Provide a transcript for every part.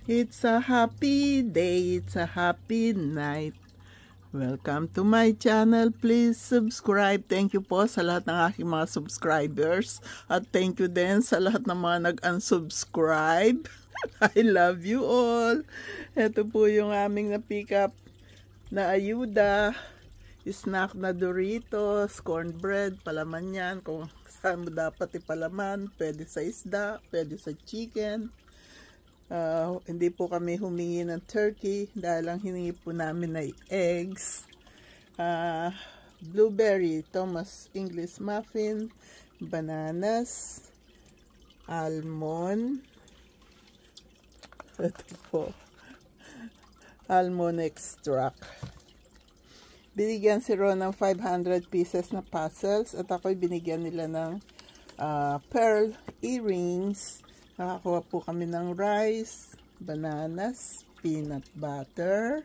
It's a happy day, it's a happy night. Welcome to my channel. Please subscribe. Thank you po sa lahat ng aking mga subscribers. At thank you din sa lahat ng mga nag-unsubscribe. I love you all. Ito po yung aming na-pick up na ayuda. Snack na Doritos, cornbread, palaman yan. Kung saan mo dapat ipalaman, pwede sa isda, pwede sa chicken. Hindi po kami humingi ng turkey dahil ang hiningi po namin ay eggs. Blueberry, Thomas English muffin, bananas, almond. Ito po, almond extract. Binigyan si Ron ng 500 pieces na puzzles at ako'y binigyan nila ng pearl earrings. Nakakuha po kami ng rice, bananas, peanut butter,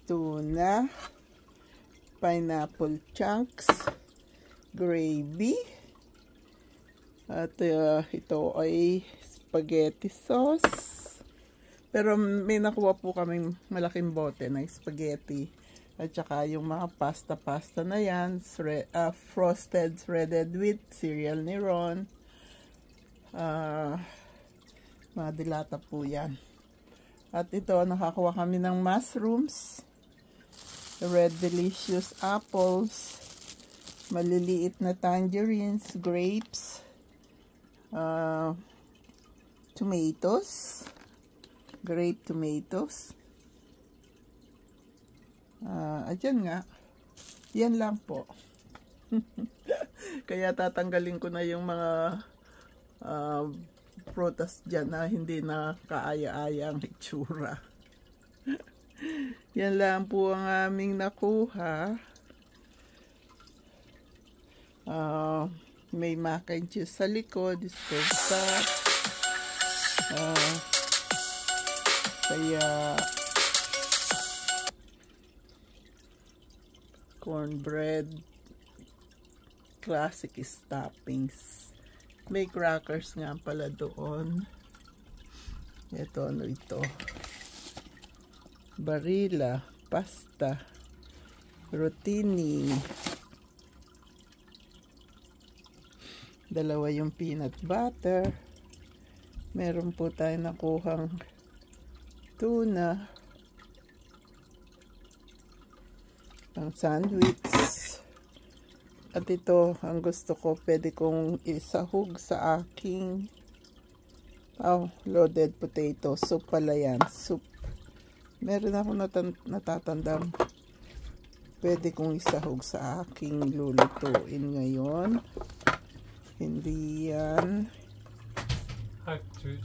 tuna, pineapple chunks, gravy, at ito ay spaghetti sauce. Pero may nakuha po kaming malaking bote ng spaghetti. At saka yung mga pasta na yan, frosted shredded wheat, cereal ni Ron. Mga dilata po yan. At ito, nakakuha kami ng mushrooms, red delicious apples, maliliit na tangerines, grapes, tomatoes, grape tomatoes. Ayan nga. Yan lang po. Kaya tatanggalin ko na yung mga prutas dyan na hindi na kaaya-aya ang itsura. Yan lang po ang aming nakuha. May mac and cheese sa likod. Kaya cornbread, classic toppings. May crackers nga pala doon. Ito, ano ito? Barilla, pasta, rotini. Dalawa yung peanut butter. Meron po tayo nakuhang tuna. Ang sandwich. At ito, ang gusto ko, pwede kong isahog sa aking loaded potato. Soup pala yan. Soup. Meron ako natatandang pwede kong isahog sa aking lulutuin ngayon. Hindi yan.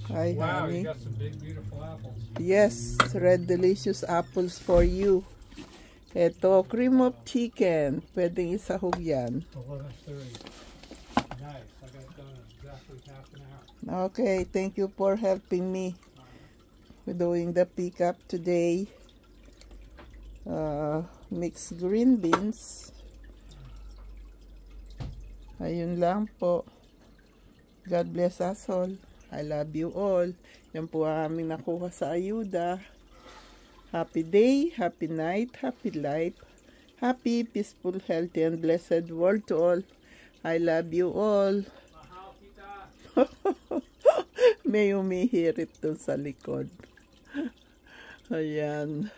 Hi, wow, honey. You got some big, beautiful apples. Yes, red delicious apples for you. Ito, cream of chicken. Pwedeng isahog yan. 11:30. Nice. I got done in exactly half an hour. Okay, thank you for helping me with doing the pickup today. Mixed green beans. Ayun lang po. God bless us all. I love you all. Yan po ang aming nakuha sa ayuda. Happy day, happy night, happy life, happy, peaceful, healthy, and blessed world to all. I love you all. May umihirit doon sa likod. Ayan.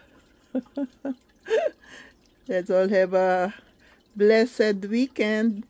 Let's all have a blessed weekend.